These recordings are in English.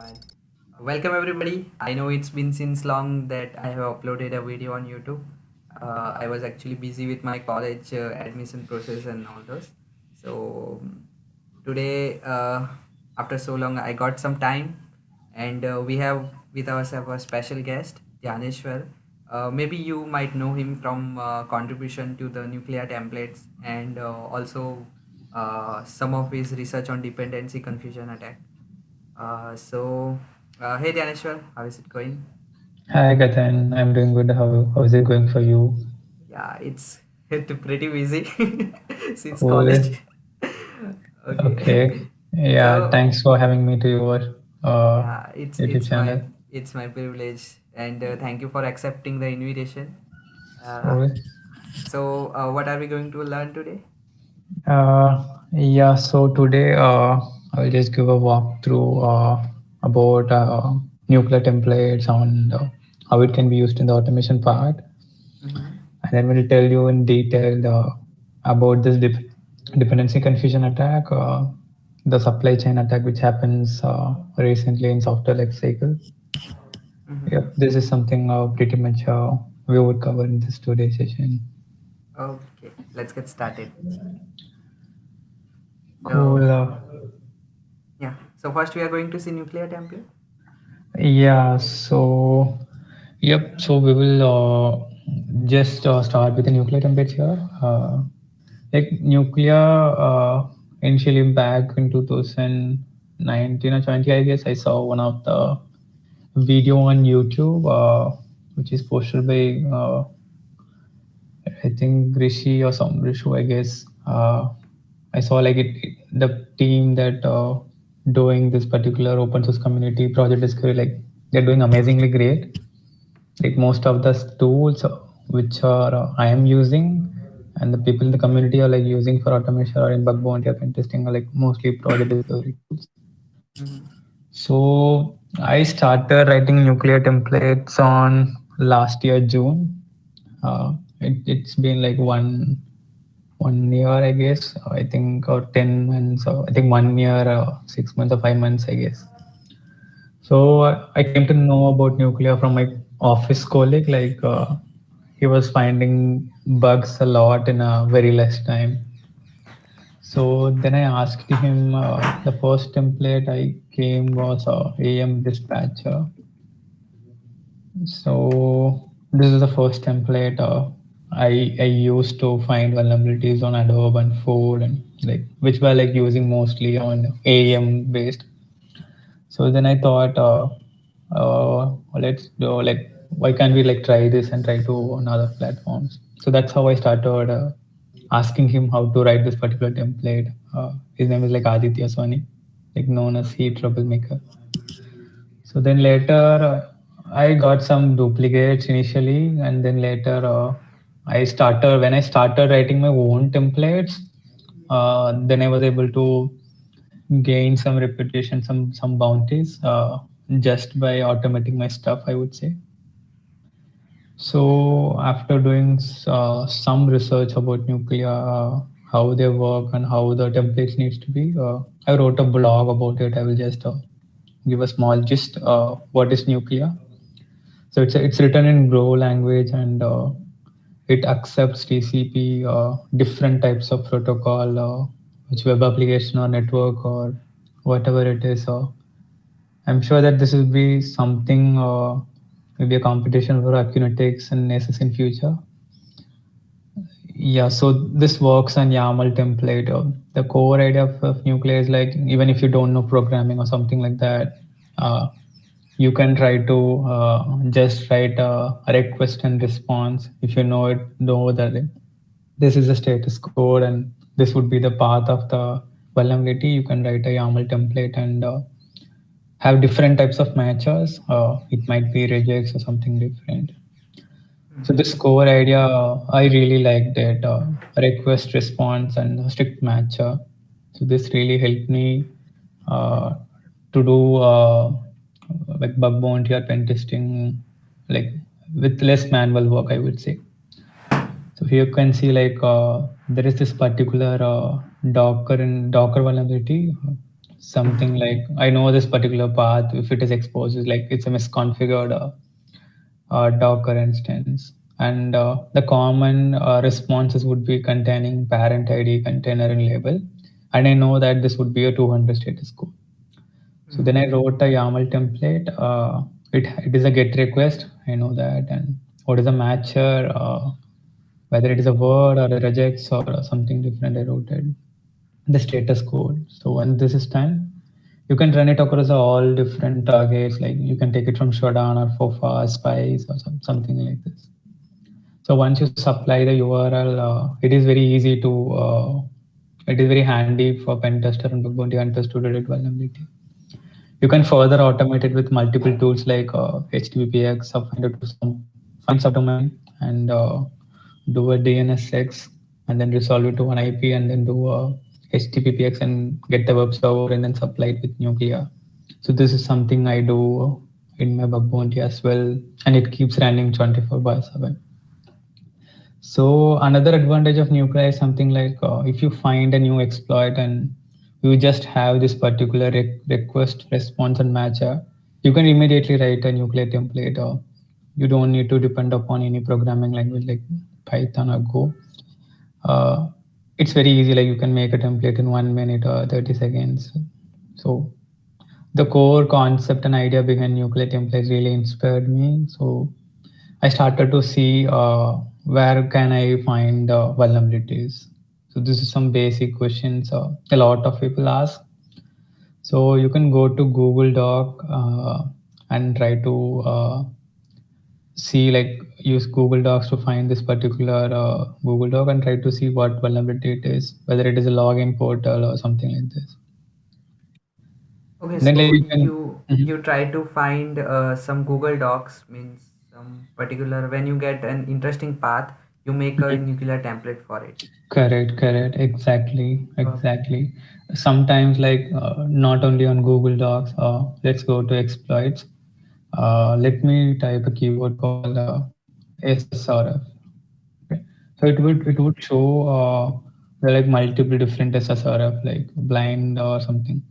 Fine. Welcome everybody. I know it's been since long that I have uploaded a video on YouTube. I was actually busy with my college admission process and all those. So today, after so long, I got some time, and we have with ourselves a special guest, Dhaneshwar. Maybe you might know him from contribution to the nuclear templates and also some of his research on dependency confusion attack. Hey Dhaneshwar, how is it going? Hi, Gatan. I'm doing good. How is it going for you? Yeah, it's pretty busy since college. Cool. Okay. Okay. Yeah, So thanks for having me to your uh, yeah, it's YouTube it's my channel. it's my privilege, and thank you for accepting the invitation. Uh, Cool. what are we going to learn today? Yeah, so today I'll just give a walkthrough about nuclear templates and how it can be used in the automation part. Mm-hmm. And then we'll tell you in detail about this dependency confusion attack, the supply chain attack which happens recently in software life cycle. Mm-hmm. Yep, this is something pretty much we would cover in this today's session. Okay, let's get started. So Cool. yeah, so first we are going to see nuclear template. Yeah, so yep, so we will just start with the nuclear templates here. Like nuclear, initially back in 2019 or 20, I guess I saw one of the video on YouTube, which is posted by I think Rishi or some Rishu, I guess. I saw like the team that doing this particular open source community project discovery, like they're doing amazingly great. Like most of the tools which are I am using and the people in the community are like using for automation or in bug bounty or pen testing are like mostly project discovery tools. Mm-hmm. So I started writing nuclear templates on last year June. It's been like 1 year, I guess. I think or 10 months. Or I think 1 year, 6 months or 5 months, I guess. So I came to know about nuclear from my office colleague. Like he was finding bugs a lot in a very less time. So then I asked him. The first template I came was AM dispatcher. So this is the first template I used to find vulnerabilities on Adobe and Fold and like which were like using mostly on AM based. So then I thought, let's do like why can't we like try this and try to on other platforms? So that's how I started asking him how to write this particular template. His name is like Aditya Soni, like known as Heat Troublemaker. So then later, I got some duplicates initially, and then later, when I started writing my own templates, then I was able to gain some reputation, some bounties, just by automating my stuff, I would say. So after doing some research about nuclear, how they work and how the templates needs to be, I wrote a blog about it. I will just give a small gist. What is nuclear? So it's written in Go language and it accepts TCP, different types of protocol, which web application or network or whatever it is. I'm sure that this will be something, maybe a competition for Akunetics and Nessus in future. Yeah, so this works on YAML template. The core idea of Nuclear is like even if you don't know programming or something like that, you can try to just write a request and response. If you know that this is the status code and this would be the path of the vulnerability, you can write a YAML template and have different types of matches. It might be regex or something different. So Mm-hmm. this core idea, I really liked it. Request response and strict matcher. So this really helped me uh, to do like bug bounty or pen testing, like with less manual work, I would say. So here you can see like there is this particular Docker vulnerability. something like I know this particular path, if it is exposed, is like it's a misconfigured Docker instance. And the common responses would be containing parent ID, container, and label. And I know that this would be a 200 status code. So then I wrote a YAML template. It is a GET request. I know that. And what is a matcher? Whether it is a word or a regex or something different, I wrote it. The status code. So when this is done, you can run it across all different targets. Like you can take it from Shodan or Fofa, Spice or something like this. So once you supply the URL, it is very easy to, it is very handy for pen tester and bug bounty hunters to detect vulnerability. You can further automate it with multiple tools like HTTPX, Subfinder to find subdomain and do a DNSX and then resolve it to one IP and then do a HTTPX and get the web server and then supply it with Nuclea. So this is something I do in my bug bounty as well, and it keeps running 24/7. So another advantage of Nuclei is something like if you find a new exploit and you just have this particular request, response, and matcher, you can immediately write a Nuclei template. Or you don't need to depend upon any programming language like Python or Go. It's very easy. Like you can make a template in 1 minute or 30 seconds. So the core concept and idea behind Nuclei templates really inspired me. So I started to see where can I find vulnerabilities. So this is some basic questions a lot of people ask. So you can go to Google Doc and try to see like use Google Docs to find this particular Google Doc and try to see what vulnerability it is, whether it is a login portal or something like this. Okay, And then like so you can. you try to find some Google Docs, means some particular, when you get an interesting path, you make a Mhm. nuclear template for it. Correct, exactly. Sometimes, like not only on Google Docs, let's go to exploits. Let me type a keyword called SSRF. Okay. So it would show there are like multiple different SSRF, like blind or something.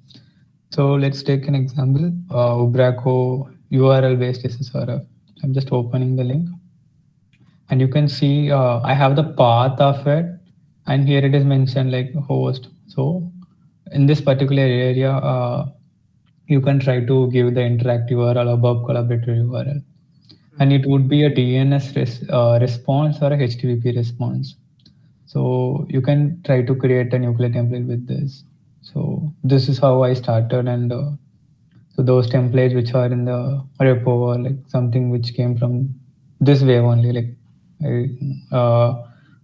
So let's take an example, Ubraco URL based SSRF. I'm just opening the link and you can see I have the path of it, and here it is mentioned like host. So in this particular area, you can try to give the interactive URL above collaborator URL, and it would be a DNS response or a HTTP response. So you can try to create a nuclear template with this. So this is how I started, and so those templates which are in the repo are like something which came from this way only. Like,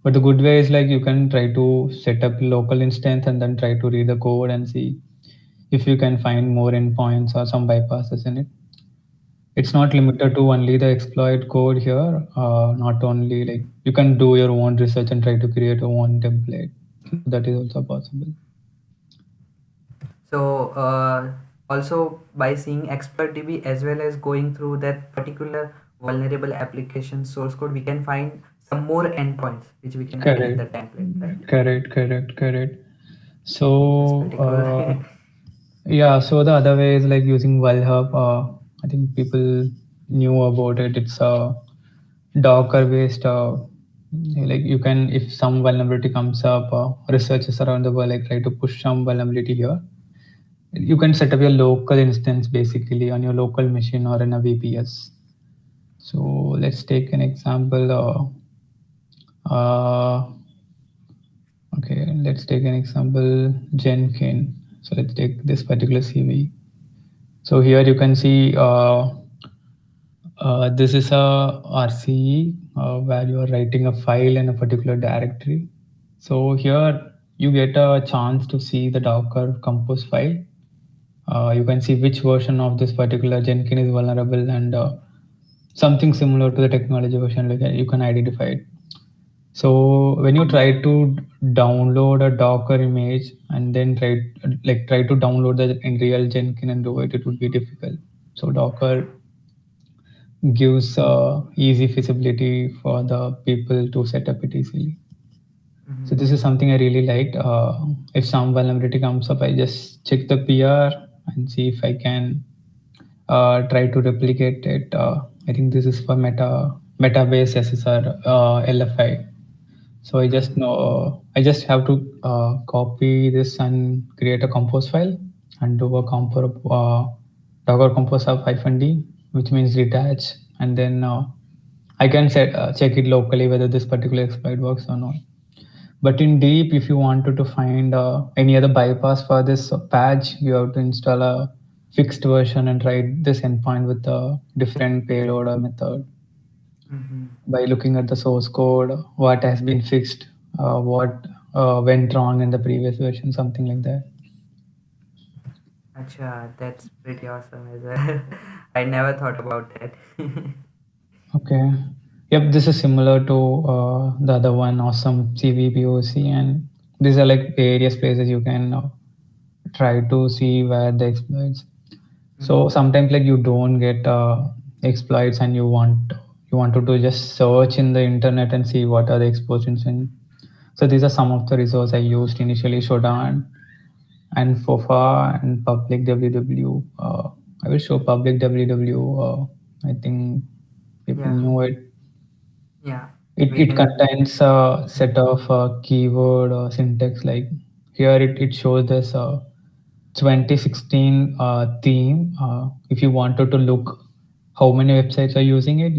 but the good way is like you can try to set up local instance and then try to read the code and see if you can find more endpoints or some bypasses in it. It's not limited to only the exploit code here. Not only like you can do your own research and try to create your own template. So that is also possible. So also by seeing expert DB as well as going through that particular vulnerable application source code, we can find some more endpoints which we can add in Correct, the template, right? correct. That's So, pretty cool. yeah, so the other way is like using WellHub. I think people knew about it. It's a Docker based, like you can, if some vulnerability comes up, researchers around the world like try to push some vulnerability here. You can set up your local instance basically on your local machine or in a VPS. So let's take an example. Okay, let's take an example, Jenkins. So let's take this particular CV. So here you can see this is a RCE where you are writing a file in a particular directory. So here you get a chance to see the Docker compose file. You can see which version of this particular Jenkins is vulnerable and something similar to the technology version, like you can identify it. So when you try to download a Docker image and then try to download the in real Jenkins and do it, it would be difficult. So Docker gives easy feasibility for the people to set up it easily. So this is something I really liked. If some vulnerability comes up, I just check the PR and see if I can try to replicate it. I think this is for Metabase SSR LFI. So I just have to copy this and create a compose file and do a docker compose of -d, which means detach, and then I can check it locally whether this particular exploit works or not. But in deep, if you wanted to find any other bypass for this patch, you have to install a fixed version and write this endpoint with a different payload or method Mm-hmm. by looking at the source code, what has been fixed, what went wrong in the previous version, something like that. Acha, that's pretty awesome as well. I never thought about that. Okay. Yep, this is similar to the other one, awesome CVPOC, and these are like various places you can try to see where the exploits. So Mm-hmm. sometimes like you don't get exploits and you wanted to just search in the internet and see what are the explosions in. So these are some of the resources I used initially: Shodan and FOFA and public www. I will show public www. I think people Yeah, knew it. yeah, we It can. contains a set of keyword syntax. Like here, it shows this 2016 theme. If you wanted to look how many websites are using it,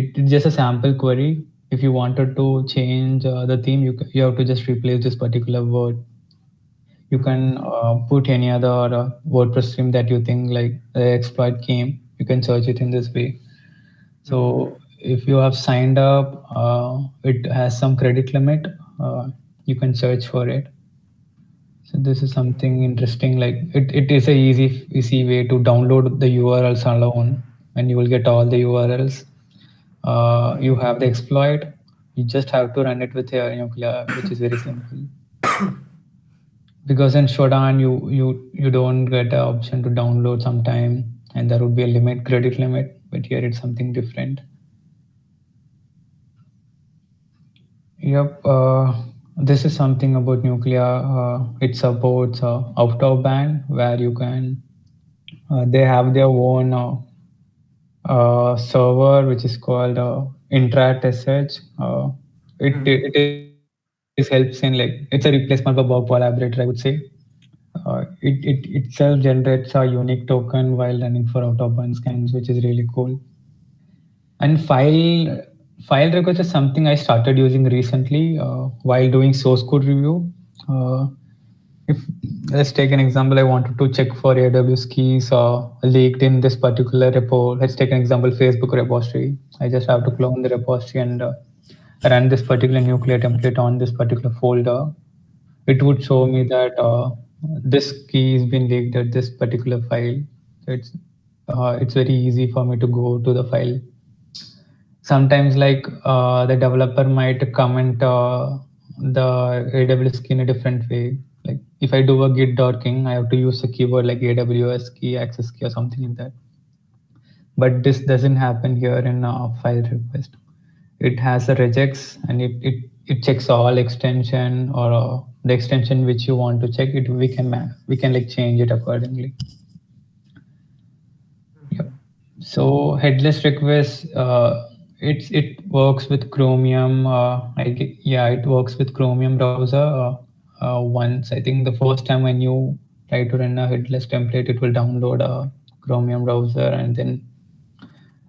it's just a sample query. If you wanted to change the theme, you have to just replace this particular word. You can Mm-hmm. put any other WordPress theme that you think like the exploit came. You can search it in this way. Mm-hmm. So if you have signed up, it has some credit limit. You can search for it. So this is Okay. something interesting. Like it is a easy way to download the URLs alone, and you will get all the URLs. You have the exploit. You just have to run it with your Nuclea, which is very simple. Because in Shodan, you don't get the option to download sometime, and there would be a credit limit. But here it's something different. Yep. This is something about Nuclea. It supports out of band where you can. They have their own server which is called Interact SH. Mm-hmm. It is helps in like it's a replacement for Bug Collaborator, I would say. It itself generates a unique token while running for out of band scans, which is really cool. And file records is something I started using recently while doing source code review. If let's take an example, I wanted to check for AWS keys leaked in this particular repo. Let's take an example, Facebook repository. I just have to clone the repository and run this particular Nuclea template on this particular folder. It would show me that this key has been leaked at this particular file. So it's very easy for me to go to the file. Sometimes like the developer might comment the AWS key in a different way. Like if I do a git.king, I have to use a keyword like AWS key, access key, or something like that. But this doesn't happen here in a file request. It has a regex, and it checks all extension or the extension which you want to check it. We can like change it accordingly. Yep. Mm-hmm. So headless request, it works with Chromium. Yeah, it works with Chromium browser. Once I think the first time when you try to run a headless template, it will download a Chromium browser, and then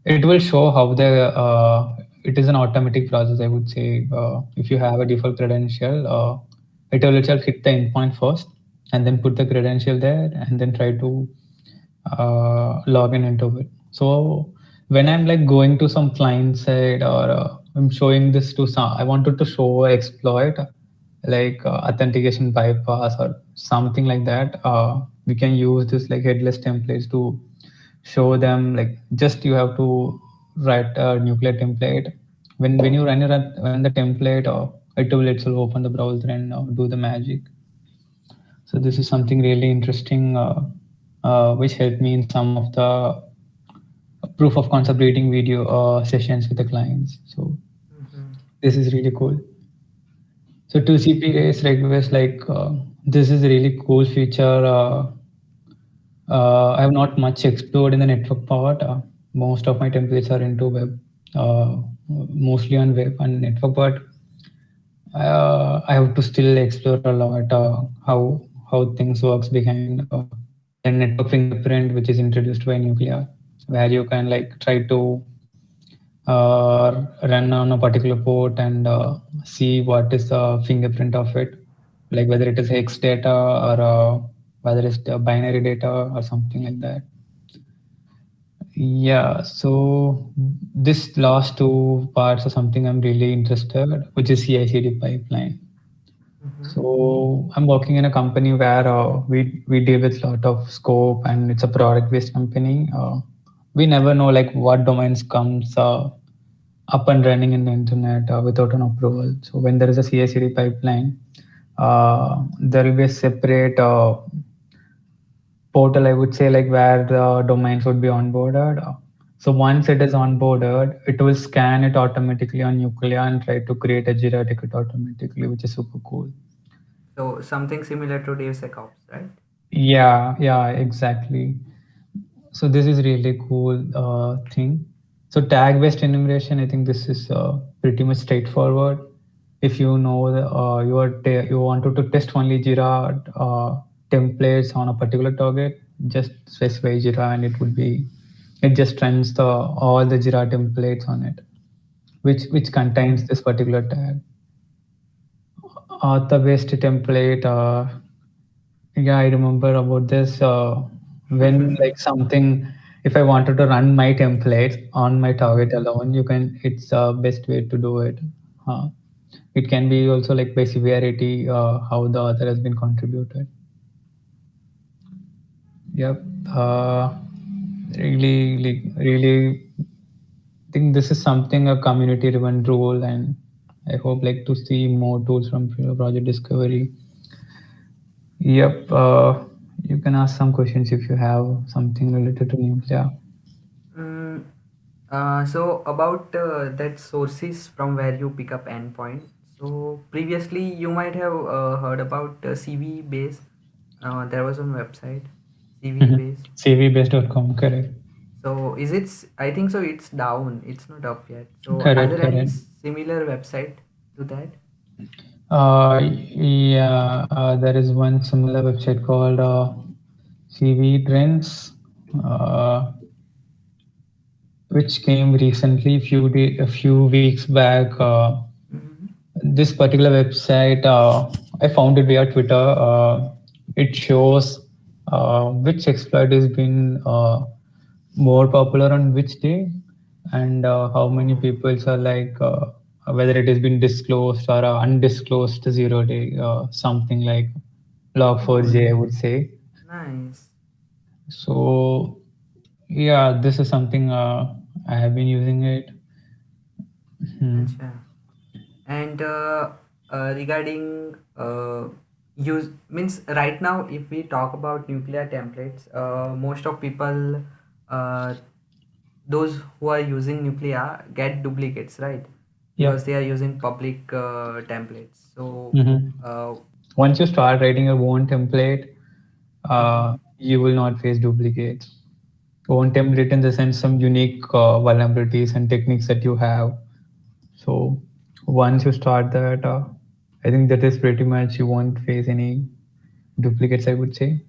it will show how the it is an automatic process. I would say if you have a default credential, it will itself hit the endpoint first, and then put the credential there, and then try to log in into it. So when I'm like going to some client side or I'm showing this to some, I wanted to show a exploit like authentication bypass or something like that. We can use this like headless templates to show them like just you have to write a Nuclea template. When you run the template, it will itself open the browser and do the magic. So this is something really interesting, which helped me in some of the proof of concept reading video sessions with the clients. So Mm-hmm. this is really cool. So 2CP race request, like this is a really cool feature. I have not much explored in the network part. Most of my templates are into web, mostly on web and network, but I have to still explore a lot how things works behind the network fingerprint, which is introduced by Nuclear, where you can like try to run on a particular port and see what is the fingerprint of it, like whether it is hex data or whether it's the binary data or something like that. Yeah, so this last two parts are something I'm really interested, which is CI/CD pipeline. Mm-hmm. So I'm working in a company where we deal with a lot of scope, and it's a product-based company. We never know like what domains comes up and running in the internet without an approval. So when there is a CI/CD pipeline, there will be a separate portal, I would say, like where the domains would be onboarded. So once it is onboarded, it will scan it automatically on Nuclear and try to create a Jira ticket automatically, which is super cool. So something similar to DevSecOps, right? Yeah, exactly. So this is really cool thing. So tag-based enumeration, I think this is pretty much straightforward. If you know you wanted to test only Jira templates on a particular target, just specify Jira and it just runs the all the Jira templates on it, which contains this particular tag. Author-based template. Yeah, I remember about this. When like something, if I wanted to run my templates on my target alone, it's the best way to do it. Uh, it can be also like by severity, how the author has been contributed. Yep. Really think this is something a community-driven role, and I hope like to see more tools from Project Discovery. Yep. You can ask some questions if you have something related to nuclear. Mm, so about that sources from where you pick up endpoint. So previously you might have heard about CV base. There was a website, CV base. CVbase.com, correct. So is it? I think so. It's down. It's not up yet. So are Correct, there any correct. similar website to that? Yeah, there is one similar website called CV Trends, uh, which came recently, a few weeks back. Mm-hmm. This particular website, I found it via Twitter. It shows which exploit has been more popular on which day, and how many Oh, people are like whether it has been disclosed or undisclosed 0 day, something like oh, Log4j, I would say. nice. So yeah, this is something I have been using it. Hmm. Acha. And regarding use means right now, if we talk about nuclear templates, most of people, uh, those who are using nuclear get duplicates, right? Because Yep. they are using public templates. So, Mhm. uh, Once you start writing your own template, mhm. you will not face duplicates. Own template in the sense some unique vulnerabilities and techniques that you have. So once you start that, I think that is pretty much you won't face any duplicates, I would say.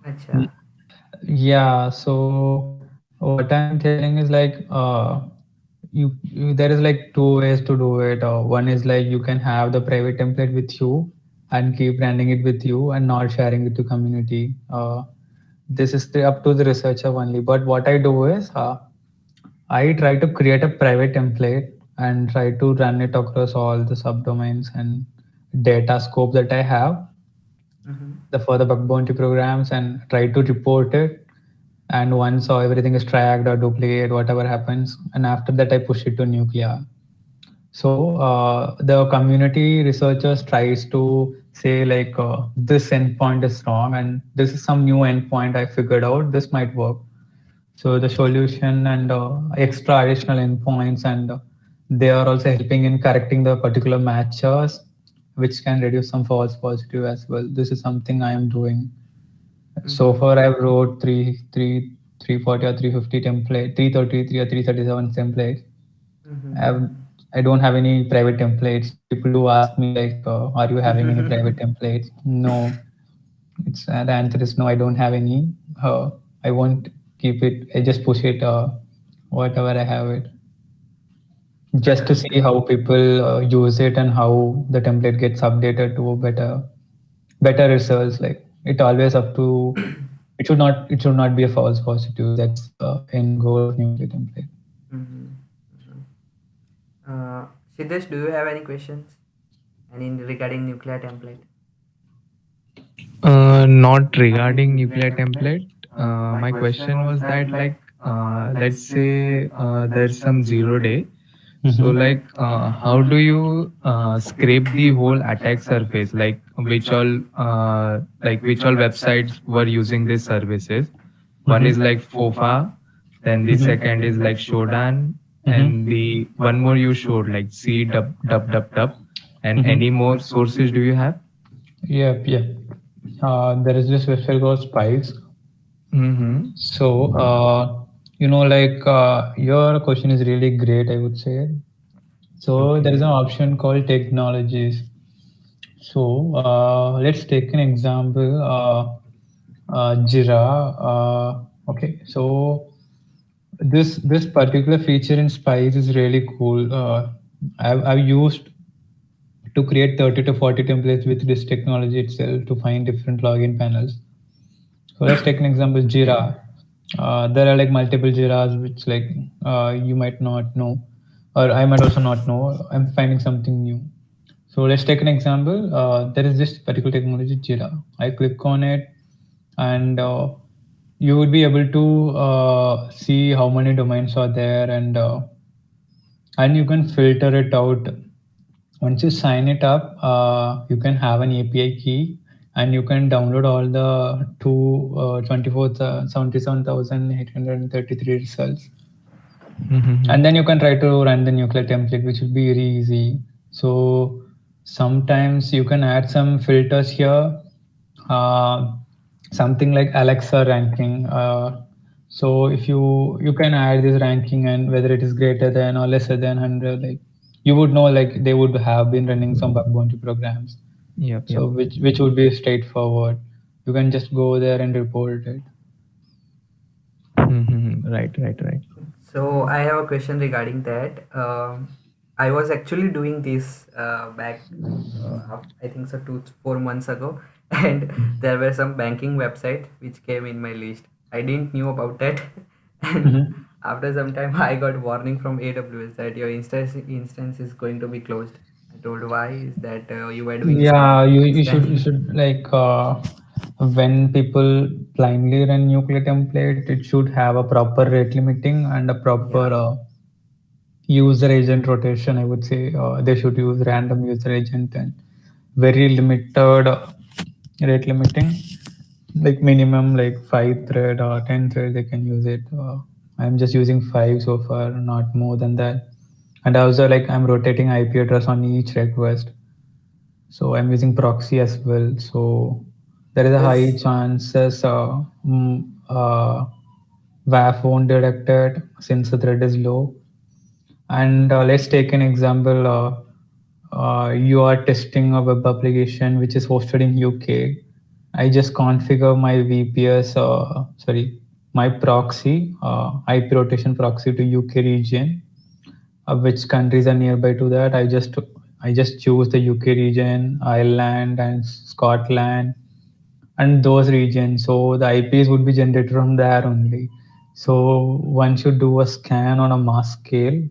Acha. Yeah, so what I'm telling is like there is like two ways to do it. One is like you can have the private template with you and keep running it with you and not sharing it to community. This is up to the researcher only. But what I do is I try to create a private template and try to run it across all the subdomains and data scope that I have Mm-hmm. the for the bug bounty programs and try to report it. And once everything is tracked or duplicate, whatever happens, and after that I push it to nuclear. So the community researchers tries to say like this endpoint is wrong and this is some new endpoint I figured out. This might work. So the solution and extra additional endpoints and they are also helping in correcting the particular matches which can reduce some false positive as well. This is something I am doing. So Mm-hmm. far, I've wrote 340 or 350 template, 333 or 337 templates. I've, Mm-hmm. I don't have any private templates. People do ask me like, "Are you having any private templates?" No, it's the answer is no. I don't have any. I won't keep it. I just push it. Whatever I have it, just to That's see great. how people use it and how the template gets updated to better results. Like it always up to. It should not be a false positive. That's the end goal of nuclear template. Mm-hmm. Mm-hmm. Siddesh, do you have any questions? Any regarding nuclear template? Not regarding nuclear template. My question was that, like, let's say there's some 0 day. So, Mhm. like, how do you scrape the whole attack surface? Like, which all websites were using these services? One is like FOFA, then the second is like Shodan, and the one more you showed like C dub dub dub dub. And any more sources do you have? Yep, yep. There is this website called Spice. Mm-hmm. So, like your question is really great, I would say. So, there is an Okay. option called technologies. So, let's take an example. Jira. Okay, so this particular feature in Spice is really cool. I've used to create 30 to 40 templates with this technology itself to find different login panels. So let's take an example, Jira. There are like multiple Jiras which like you might not know, or I might also not know. I'm finding something new. So let's take an example. There is this particular technology, Jira. I click on it, and you would be able to see how many domains are there, and you can filter it out. Once you sign it up, you can have an API key, and you can download all the 77,833 results. And then you can try to run the nuclear template, which will be very easy. So sometimes you can add some filters here, uh, something like Alexa ranking. So if you can add this ranking and whether it is greater than or lesser than 100, like you would know like they would have been running some bug bounty programs. Yep, yep. So which would be straightforward. You can just go there and report it. Right, right, right. So I have a question regarding that. I was actually doing this back, I think so 4 months ago, and there were some banking website which came in my list. I didn't knew about that, and Mhm. after some time I got warning from AWS that your instance is going to be closed. I told why is that you were doing Yeah, you should scanning. like when people blindly run nuclear template, it should have a proper rate limiting and a proper Yeah. user agent rotation. I would say they should use random user agent and very limited rate limiting, like minimum like 5 thread or 10 thread they can use it. I'm just using 5 so far, not more than that. And also like I'm rotating IP address on each request, so I'm using proxy as well. So there is a high This. chances WAF won't detect it since the thread is low. And let's take an example. You are testing a web application which is hosted in UK. I just configure my VPS, my proxy, IP rotation proxy to UK region. Which countries are nearby to that? I just choose the UK region, Ireland, and Scotland, and those regions. So the IPs would be generated from there only. So once you do a scan on a mass scale,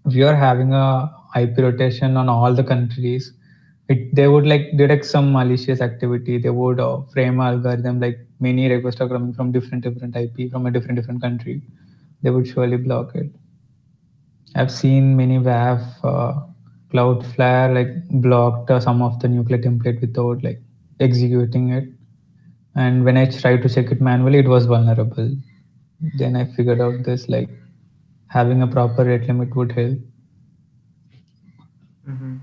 we are having a IP rotation on all the countries. They would like detect some malicious activity. They would frame an algorithm like many requests are coming from different IP from a different country. They would surely block it. I've seen many WAF, Cloudflare like blocked some of the nuclear template without like executing it. And when I tried to check it manually, it was vulnerable. Then I figured out this like having a proper rate limit would help. Mm-hmm.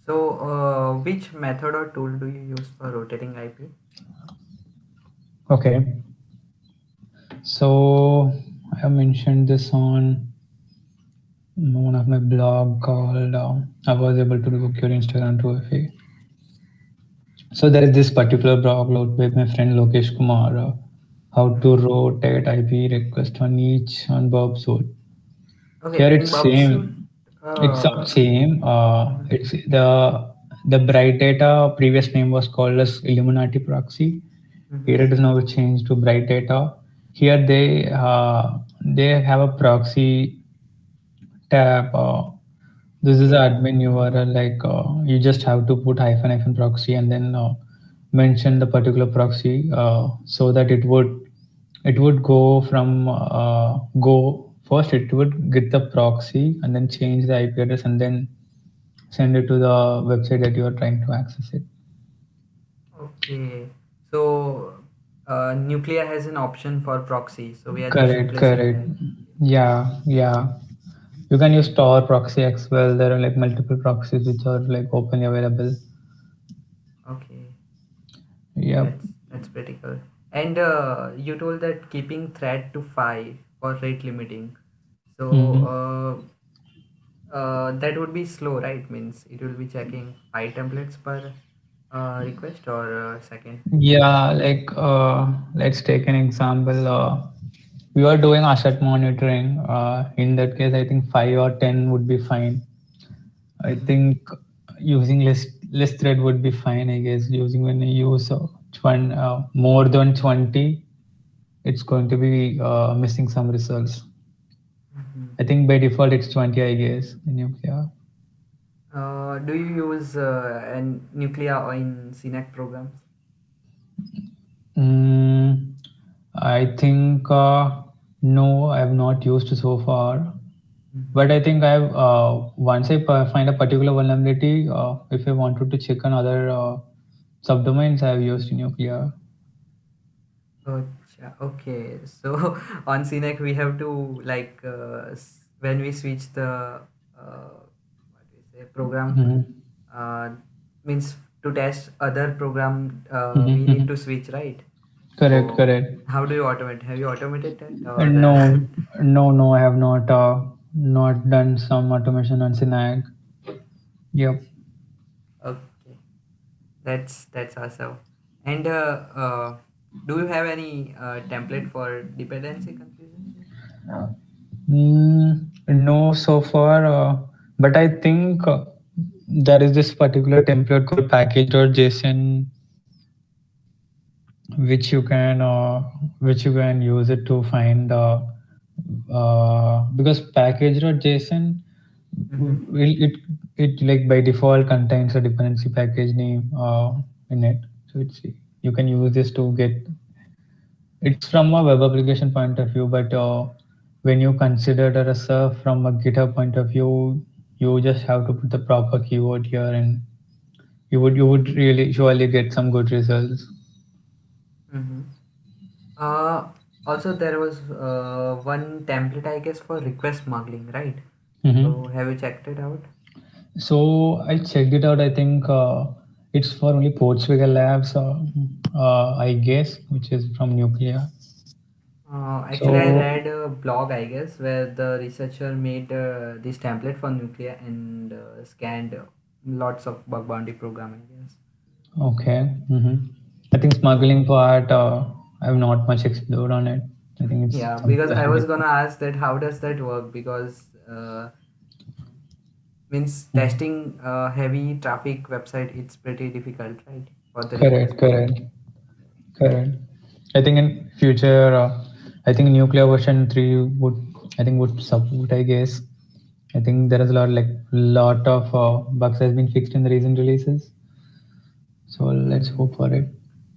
So, which method or tool do you use for rotating IP? Okay, so I mentioned this on one of my blog called I was able to book your Instagram to FA. So there is this particular blog wrote by my friend Lokesh Kumar, how to rotate IP request on each on Bob suit. Okay, Here in it's Bubsuit, same. It's not uh, same. mhm, It's the Bright Data previous name was called as Illuminati proxy. mhm, Here it is now changed to Bright Data. Here they have a proxy tab. This is the okay, admin URL. Like you just have to put hyphen hyphen proxy and then mention the particular proxy so that it would go from go first. It would get the proxy and then change the IP address and then send it to the website that you are trying to access it. okay. So, Nuclear has an option for proxy, so we are just Correct, replacing correct. that. Yeah, yeah. You can use Tor proxy as well. There are like multiple proxies which are like openly available. Okay, Yep. that's pretty cool. And you told that keeping thread to 5 for rate limiting. Mhm. So, that would be slow, right? Means it will be checking 5 templates per request or second. Yeah, like let's take an example. We are doing asset monitoring. In that case, I think 5 or 10 would be fine. I Mm-hmm. think using list thread would be fine. I guess using when you use more than 20, it's going to be missing some results. Mm-hmm. I think by default it's 20. I guess in nuclear. Do you use an Nuclea or in CNAC programs? Mm, I think no, I have not used so far. Mm-hmm. But I think I've once I find a particular vulnerability, if I wanted to check on other subdomains, I've used nuclear. Okay, so on CNAC we have to like when we switch the what we say program Mhm. uh, means to test other program Mhm, we need mhm. to switch, right? Correct, So correct. how do you automate? Have you automated that or No, no, no, I have not done some automation on Synag. Yep. okay, that's awesome. And do you have any template for dependency confusion? No, so far, but I think there is this particular template called package.json which you can use it to find because package.json Mm-hmm. will it like by default contains a dependency package name in it, so you can use this to get it's from a web application point of view, but when you consider it as from a GitHub point of view, you just have to put the proper keyword here and you would really surely get some good results. Mm-hmm. Uh, Also, there was one template, I guess, for request smuggling, right? Mhm. So, have you checked it out? So I checked it out. I think it's for only Portugal Labs, I guess, which is from Nuclear. Actually, I So read a blog, I guess, where the researcher made this template for Nuclear and scanned lots of bug bounty program, I guess. okay, I think So, smuggling part, I have not much explored on it. I think it's yeah, something because that I should was be. gonna ask that how does that work? Because means testing heavy traffic website, it's pretty difficult, right? For the request Correct, smuggling. correct, correct. I think in future, I think Nuclear version 3 would support. I guess. I think there is a lot of bugs has been fixed in the recent releases. So let's Mm-hmm. hope for it.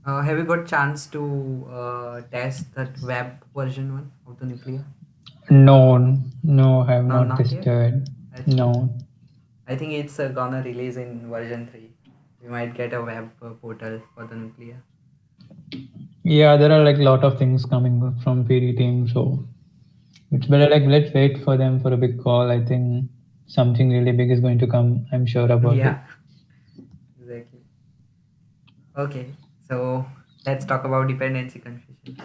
Have you got chance to test that web version one of the Nuclear? No, no, I have No, not not yet. tested. Actually, No. I think it's gonna release in version 3. We might get a web portal for the Nuclear. Yeah, there are like a lot of things coming from PD team, so it's better like let's wait for them for a big call. I think something really big is going to come. I'm sure about it. Yeah, Okay, so let's talk about dependency confusion.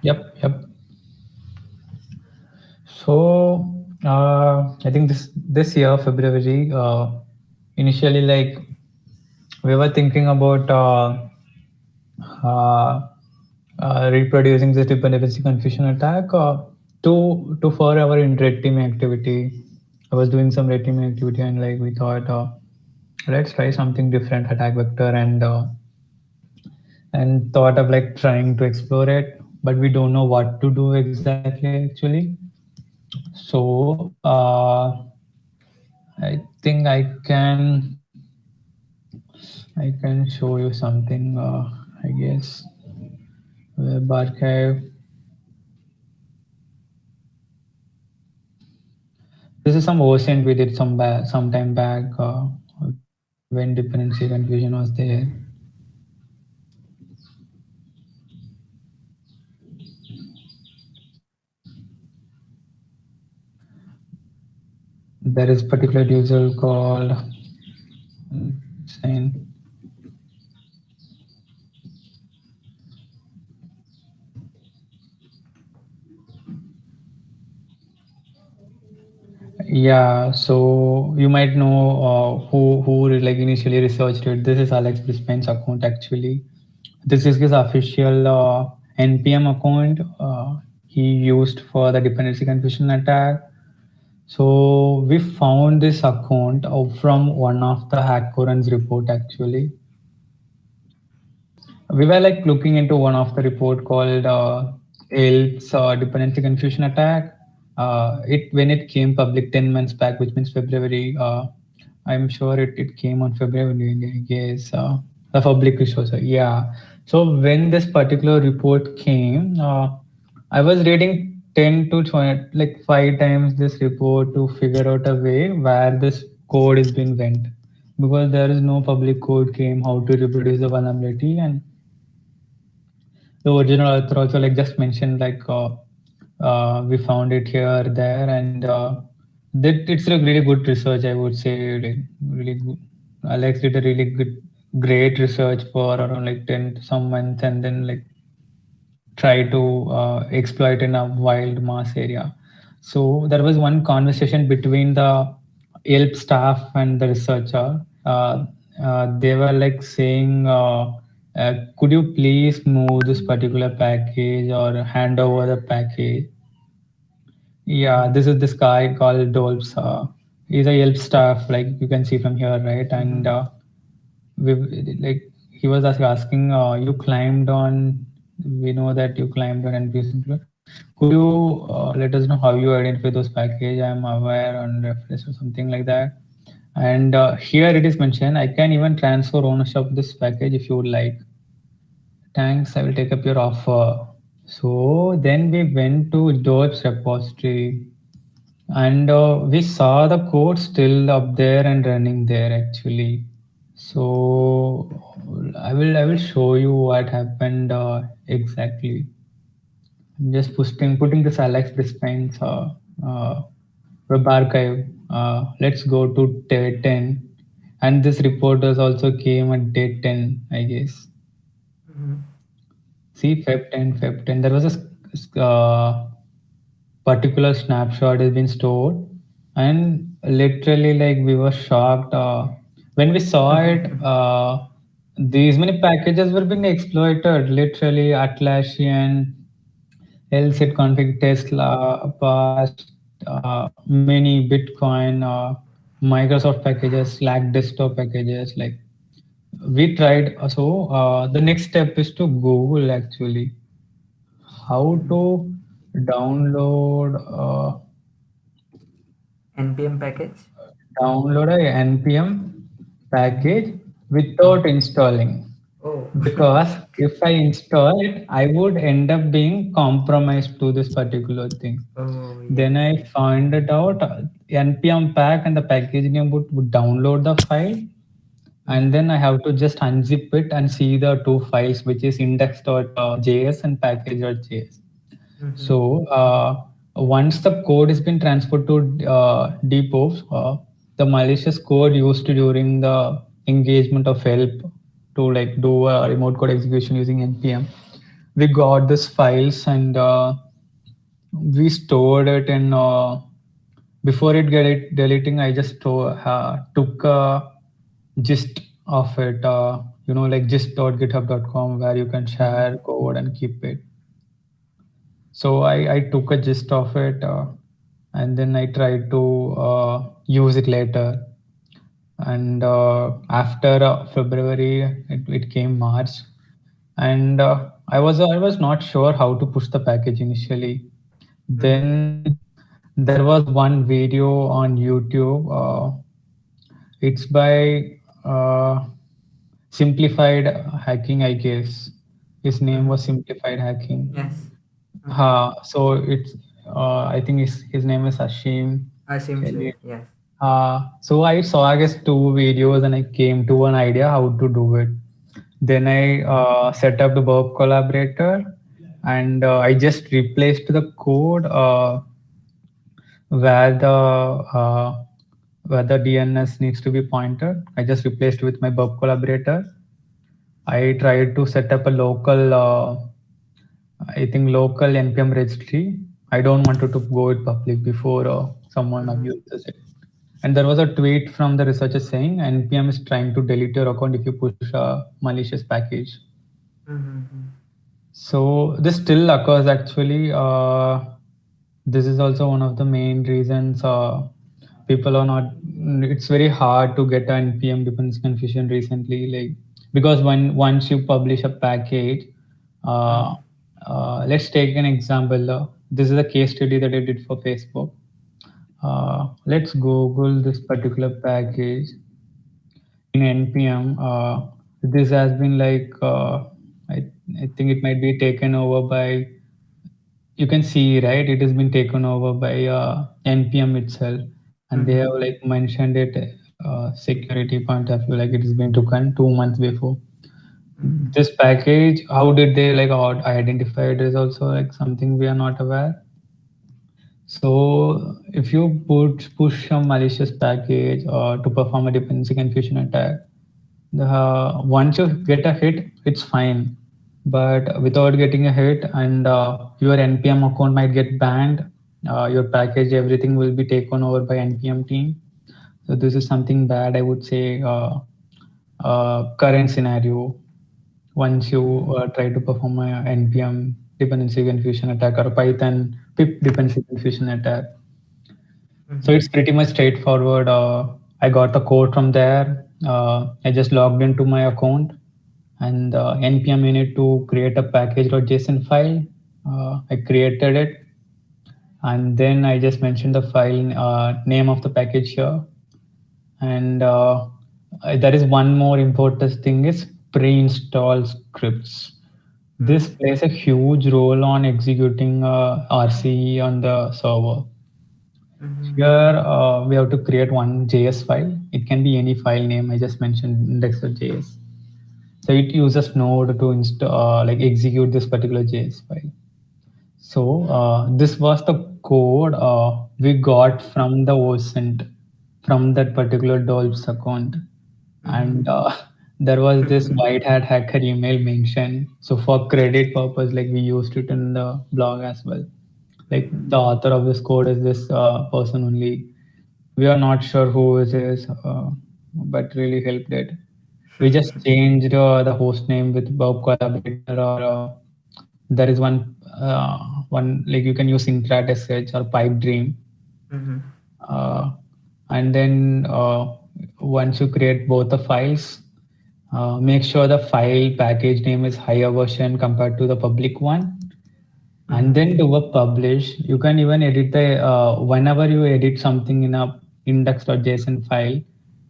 Yep. So I think this year February, initially like we were thinking about uh, reproducing this dependency confusion attack to for our in red team activity. I was doing some red team activity and like we thought let's try something different attack vector and thought of like trying to explore it, but we don't know what to do exactly actually. So I think I can show you something. I guess web archive. This is some OSINT we did some time back when dependency confusion was there. There is particular user called sign. Yeah, so you might know who like initially researched it. This is Alex Brisbane's account actually. This is his official NPM account he used for the dependency confusion attack. So we found this account from one of the HackerRun's report actually. We were like looking into one of the report called ELP's dependency confusion attack. It when it came public 10 months back, which means February. I'm sure it came on February, I guess. The public resource. Yeah. So when this particular report came, I was reading 10 to 20, like 5 times this report to figure out a way where this code is being went, because there is no public code came how to reproduce the vulnerability. And the original author also like just mentioned like we found it here there, and that it's like really good research, I would say. Like really good. Alex did a really good great research for around like 10 some months, and then like try to exploit in a wild mass area. So there was one conversation between the Yelp staff and the researcher. They were like saying, could you please move this particular package or hand over the package? Yeah, this is this guy called Dolps. He's a Yelp staff, like you can see from here, right? And we like he was asking, you climbed on. We know that you climbed on NPS. Could you let us know how you identify those packages? I'm aware on reference or something like that. And here it is mentioned, I can even transfer ownership of this package if you would like. Thanks, I will take up your offer. So then we went to Dolp's repository, and we saw the code still up there and running there actually. So I will show you what happened exactly. I'm just putting this Alex Brisbane's uh, web archive. Let's go to day 10, and this report has also came at day 10, I guess. See, Feb 10. There was a particular snapshot has been stored, and literally like we were shocked when we saw it. These many packages were being exploited. Literally, Atlassian, LSET config, Tesla, Past, many Bitcoin, Microsoft packages, Slack desktop packages. Like we tried. So the next step is to Google actually how to download NPM package. download a npm package without installing, Oh. because if I install it, I would end up being compromised to this particular thing. Oh, yeah. Then I found it out. Npm pack and the package name would download the file, and then I have to just unzip it and see the two files, which is index.js and package.js. So once the code has been transferred to Depot, the malicious code used during the engagement of help to like do a remote code execution using npm. We got this files and we stored it in before it get it deleting. I just took a gist of it, like gist.github.com, where you can share code and keep it. So I took a gist of it, and then I tried to use it later. And after February, it came March, and I was not sure how to push the package initially. Then there was one video on YouTube. It's by Simplified Hacking, I guess. His name was Simplified Hacking. Yes. So it's I think his name is Ashim. Ashim Singh. Yes. So I saw, I guess, two videos and I came to an idea how to do it. Then I set up the Burp collaborator, and I just replaced the code where the uh, where the DNS needs to be pointed. I just replaced with my Burp collaborator. I tried to set up a local, I think local npm registry. I don't want to go it public before someone abuses it. And there was a tweet from the researcher saying npm is trying to delete your account if you push a malicious package. So this still occurs actually. This is also one of the main reasons people are not. It's very hard to get an npm dependency confusion recently, like because once you publish a package, let's take an example. This is a case study that I did for Facebook. Let's Google this particular package in npm. This has been like I think it might be taken over by. You can see, right? It has been taken over by npm itself, and they have like mentioned it security point of view, like it has been taken 2 months before. This package, how did they like identify it is also like something we are not aware. So if you push a malicious package to perform a dependency confusion attack, once you get a hit, it's fine. But without getting a hit, and your npm account might get banned, your package, everything will be taken over by npm team. So this is something bad, I would say. Current scenario, once you try to perform a npm dependency confusion attack or Python pip dependency confusion attack. So it's pretty much straightforward. I got the code from there. I just logged into my account, and npm you need to create a package.json file. I created it, and then I just mentioned the file name of the package here. And there is one more important thing is pre-install scripts. This plays a huge role on executing RCE on the server. Here we have to create one JS file. It can be any file name. I just mentioned index.js. So it uses Node to install, like execute this particular JS file. So this was the code we got from the OSINT from that particular Dolps account. And there was this white hat hacker email mentioned. So for credit purpose, like we used it in the blog as well. Like the author of this code is this person only. We are not sure who it is, but really helped it. We just changed the host name with Burp collaborator, or there is one like you can use Syncrat SH or Pipedream. And then once you create both the files, make sure the file package name is higher version compared to the public one, and then do a publish. You can even edit the whenever you edit something in a index.json file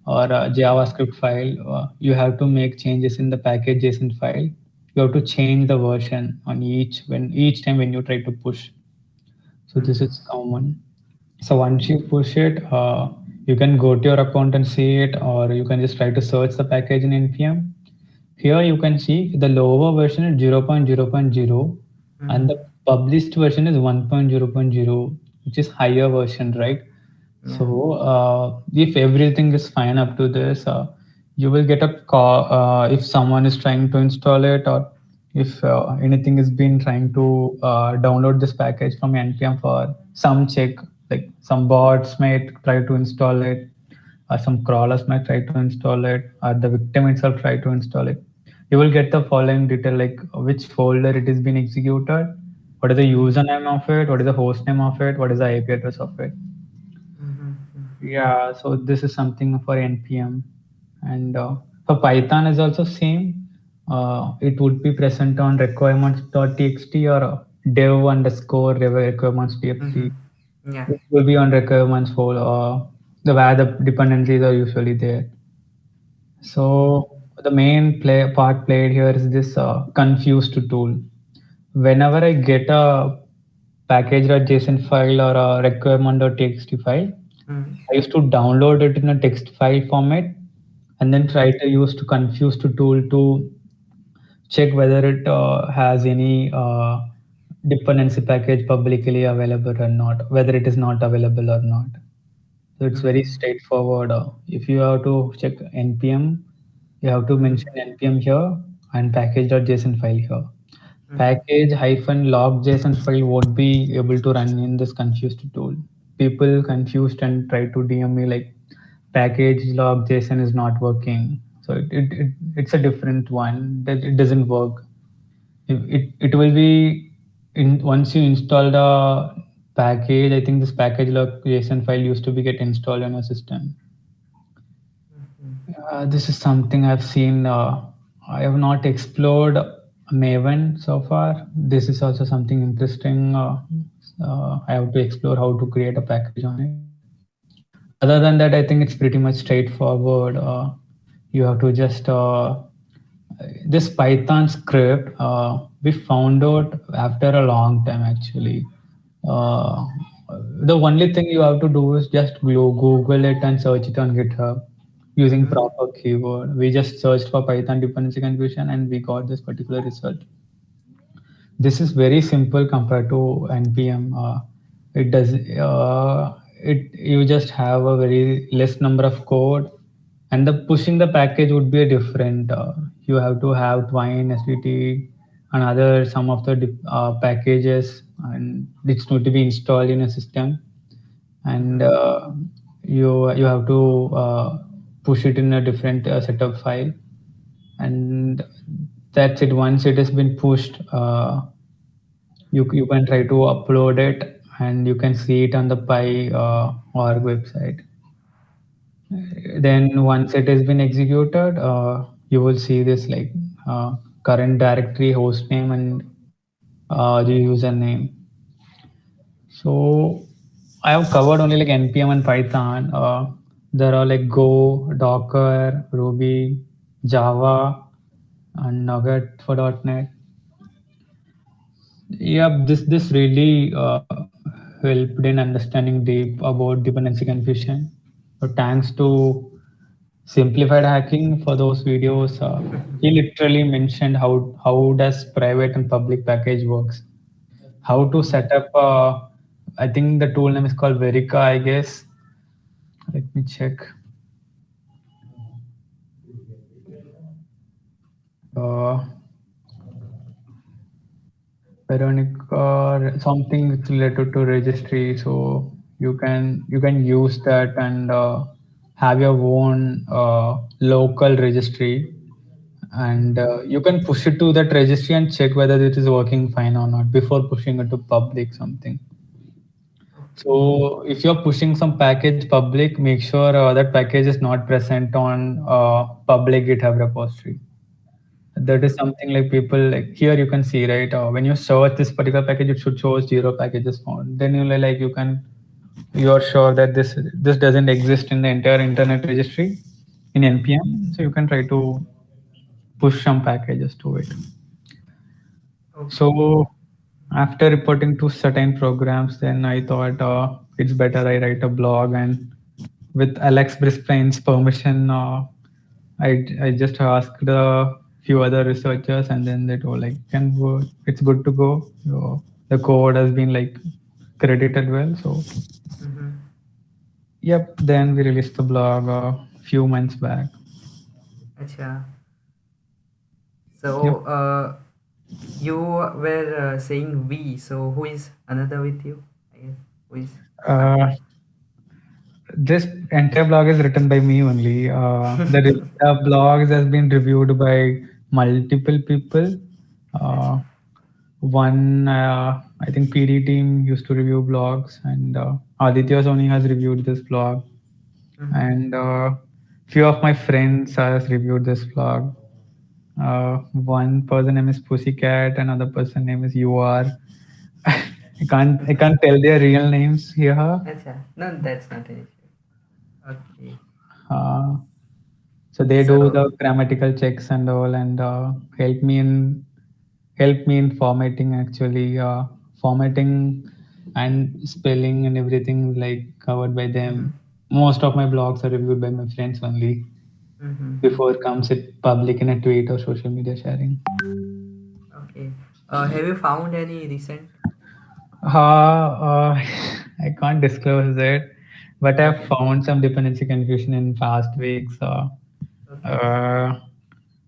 or a JavaScript file, you have to make changes in the package JSON file. You have to change the version on each time when you try to push. So this is common. So once you push it, you can go to your account and see it, or you can just try to search the package in npm. Here you can see the lower version is 0.0.0 and the published version is 1.0.0, which is higher version, right? So if everything is fine up to this, you will get a call if someone is trying to install it, or if anything is been trying to download this package from npm for some check, like some bots might try to install it, or some crawlers might try to install it, or the victim itself try to install it. You will get the following detail, like which folder it is being executed, what is the username of it, what is the host name of it, what is the IP address of it. Yeah, so this is something for npm. And for python is also same. It would be present on requirements.txt or dev underscore requirements.txt. Yeah. It will be on requirements for the where the dependencies are usually there. So the main part played here is this confused tool. Whenever I get a package.json file or a requirement.txt file, I used to download it in a text file format and then try to use to confuse the tool to check whether it has any dependency package publicly available or not, whether it is not available or not. So it's very straightforward. If you have to check npm, you have to mention npm here and package.json file here. Package hyphen log JSON file won't be able to run in this confused tool. People confused and try to DM me like package log JSON is not working. So it's a different one that it doesn't work. It will be in once you install the package. I think this package log JSON file used to be get installed on a system. This is something I've seen. I have not explored Maven so far. This is also something interesting. I have to explore how to create a package on it. Other than that, I think it's pretty much straightforward. You have to just this Python script. We found out after a long time actually. Uh, the only thing you have to do is just Google it and search it on GitHub using proper keyword. We just searched for Python dependency confusion and we got this particular result. This is very simple compared to npm. It does it you just have a very less number of code, and the pushing the package would be a different. You have to have twine, sdt, and other some of the packages, and it's going to be installed in a system, and you have to push it in a different setup file, and that's it. Once it has been pushed, you can try to upload it and you can see it on the org website. Then once it has been executed, you will see this like current directory, host name, and the username. So I have covered only like npm and python. There are like go, docker, ruby, java, and nugget for .NET. Yeah, this really helped in understanding deep about dependency confusion. So thanks to simplified hacking for those videos. He literally mentioned how does private and public package works, how to set up. I think the tool name is called Verica, I guess. Let me check. Uh, Veronica, something it's related to registry, so you can use that and have your own local registry, and you can push it to that registry and check whether it is working fine or not before pushing it to public something. So if you're pushing some package public, make sure that package is not present on public GitHub repository. That is something like people like here you can see, right? When you search this particular package, it should show 0 packages found. Then you are sure that this doesn't exist in the entire internet registry in npm. So you can try to push some packages to it. So after reporting to certain programs, then I thought it's better I write a blog, and with Alex Brisbane's permission, I just asked a few other researchers, and then they told like can go, it's good to go. The code has been like credited well, so yep. Then we released the blog a few months back. Acha. Yep. So, you were saying we. So, who is another with you? I guess. Who is Uh, partner? this entire blog is written by me only. The blogs has been reviewed by multiple people. Uh, Acha. one, I think PD team used to review blogs, and Aditya Soni has reviewed this blog, Mm-hmm. and few of my friends has reviewed this blog. One person name is Pussycat, another person name is UR. I can't tell their real names here. Acha. No, that's not an issue. Okay. Uh, so they do So, the grammatical checks and all, and help me in formatting actually. Formatting and spelling and everything like covered by mm-hmm. them. Most of my blogs are reviewed by my friends only Mm-hmm. before comes it public in a tweet or social media sharing. Okay. Have you found any recent? I can't disclose it, but I've Okay. found some dependency confusion in past weeks. Okay. Uh,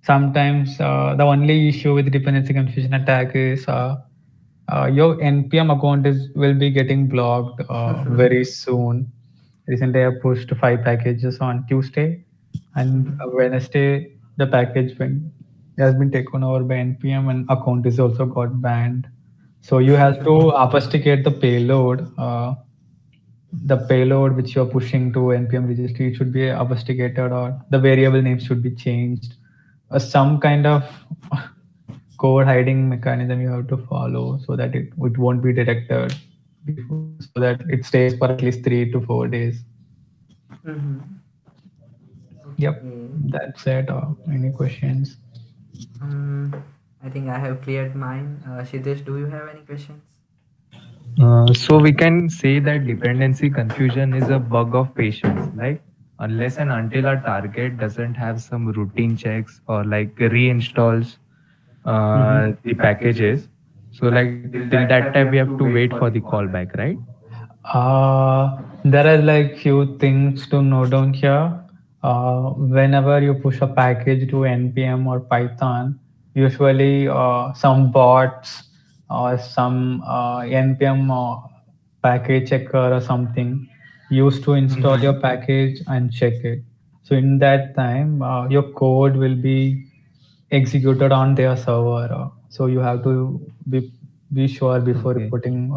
Sometimes the only issue with dependency confusion attack is your npm account is will be getting blocked very soon. Recently, I pushed 5 packages on Tuesday, and Mm-hmm. Wednesday the package has been taken over by npm, and account is also got banned. So you have to obfuscate the payload. The payload which you're pushing to npm registry should be obfuscated, or the variable name should be changed, or some kind of code hiding mechanism you have to follow so that it won't be detected before, so that it stays for at least 3 to 4 days. Mm-hmm. Yep, Okay. that's it. Any questions? I think I have cleared mine. Siddesh, do you have any questions? So we can say that dependency confusion is a bug of patience, like unless and until our target doesn't have some routine checks or like reinstalls the packages. So like till that time we have to wait for the callback, right? There are like few things to note down here. Whenever you push a package to npm or Python, usually some bots or some npm package checker or something used to install Mm-hmm. your package and check it. So in that time, your code will be executed on their server. So you have to be sure before Okay. putting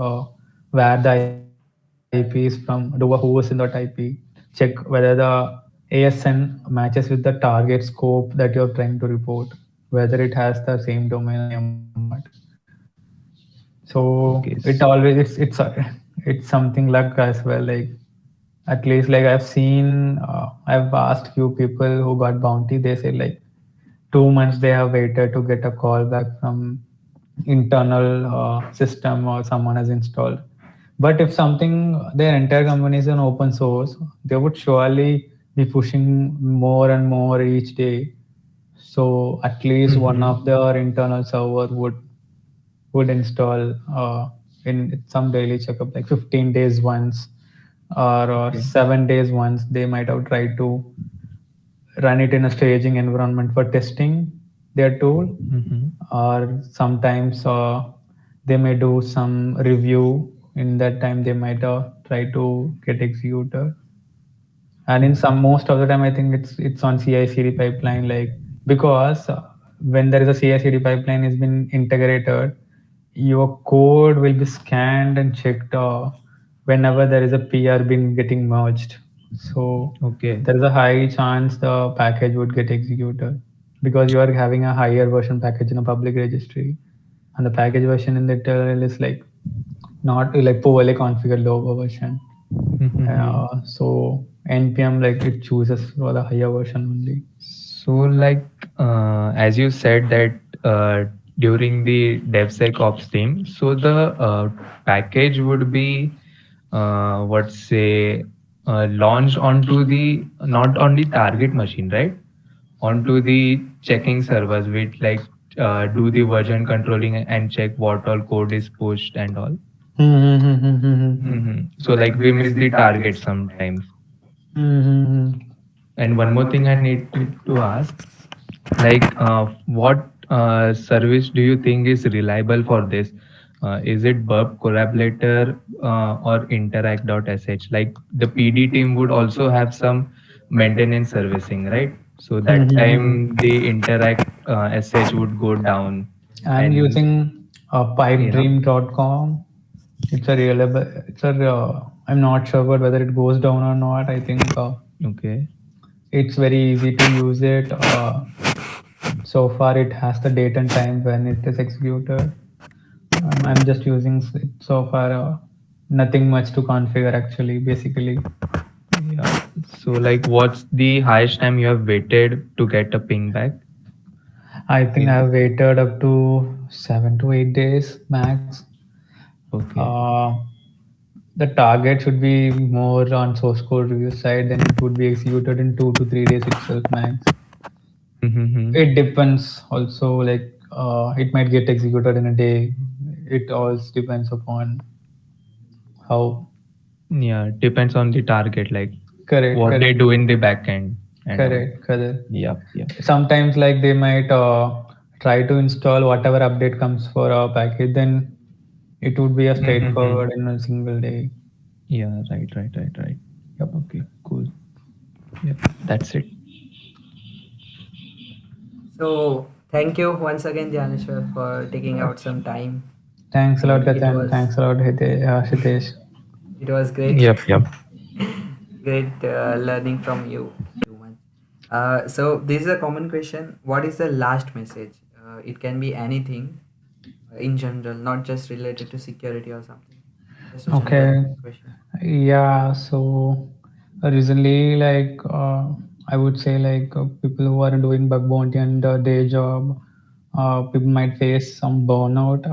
where the IP is from, do a who's in that IP, check whether the ASN matches with the target scope that you're trying to report, whether it has the same domain name or not. So Okay. it always it's something luck as well. Like at least like I've asked few people who got bounty. They said like 2 months they have waited to get a call back from internal system or someone has installed. But if something their entire company is an open source, they would surely be pushing more and more each day. So at least one Mm-hmm. of their internal server would install in some daily checkup, like 15 days once, or Okay. 7 days once. They might have tried to run it in a staging environment for testing their tool, Mm-hmm. or sometimes they may do some review. In that time they might try to get executed. And in some most of the time I think it's on CI/CD pipeline, like because when there is a CI/CD pipeline has been integrated, your code will be scanned and checked whenever there is a PR been getting merged. So Okay. there is a high chance the package would get executed because you are having a higher version package in a public registry, and the package version in the internal is like not like poorly configured lower version. Mm-hmm. So npm like it chooses for the higher version only. So, like, as you said that during the DevSecOps team, so the package would be, what say, launched onto the not on the target machine, right? Onto the checking servers, which like do the version controlling and check what all code is pushed and all. Mm-hmm. So, like, we miss the target sometimes. And one more thing I need to ask. like what service do you think is reliable for this? Is it Burp Collaborator or Interact.sh? Like the PD team would also have some maintenance servicing, right? So that time the Interact sh would go down, I'm and using you know, pipedream.com. It's a reliable. I'm not sure about whether it goes down or not. I think okay. it's very easy to use it. So far, it has the date and time when it is executed. I'm just using it so far. Nothing much to configure actually. Basically, Yeah. So like, what's the highest time you have waited to get a ping back? I think You I've waited up to 7 to 8 days max. okay. Uh, the target should be more on source code review side, then it would be executed in 2 to 3 days itself max. Mm-hmm. It depends also, like it might get executed in a day. It all depends upon how. Yeah, depends on the target, like Correct, what they correct, do in the back end and all. correct, correct. Yep, yep. Sometimes like they might try to install whatever update comes for a package, then it would be a Mm-hmm. straightforward in a single day. Yeah, right. Yep. Okay, cool. Yep, that's it. So thank you once again, Janeshwar, for taking out some time. Thanks a lot, And Gatan. Thanks a lot, Hitesh. it was great, Yep, yep. great learning from you. So this is a common question. What is the last message? It can be anything in general, not just related to security or something. Just a general Okay. question. Yeah. So recently, like I would say, like people who are doing bug bounty and day job, people might face some burnout,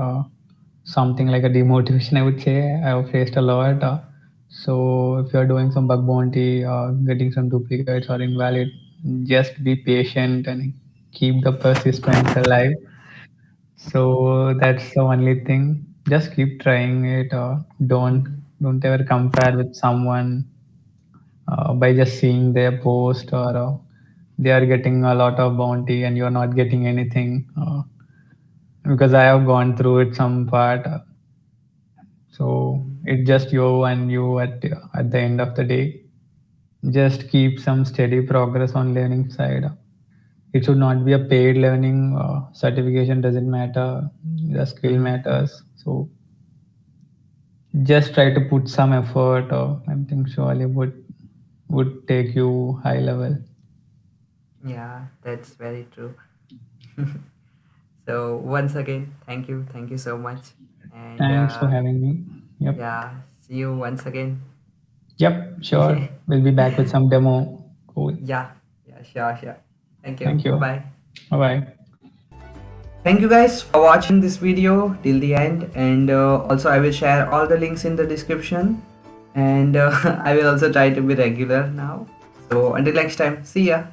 something like a demotivation. I would say I have faced a lot. So if you are doing some bug bounty, getting some duplicates or invalid, just be patient and keep the persistence alive. So that's the only thing. Just keep trying it. Mhm. Don't ever compare with someone by just seeing their post, or they are getting a lot of bounty and you're not getting anything. Because I have gone through it some part. So Mhm. it's just you and you at the end of the day. Just keep some steady progress on learning side. It should not be a paid learning. Certification doesn't matter. The skill Mhm. matters. So just try to put some effort. I think surely would take you high level. Yeah, that's very true. So once again, thank you so much, and Thanks for having me. Yep. yeah, see you once again. Yep. Sure. We'll be back with some demo. Cool. Yeah, yeah, sure. Thank you. Thank Bye you. bye. Bye bye. Thank you guys for watching this video till the end, and also I will share all the links in the description, and I will also try to be regular now. So until next time, see ya.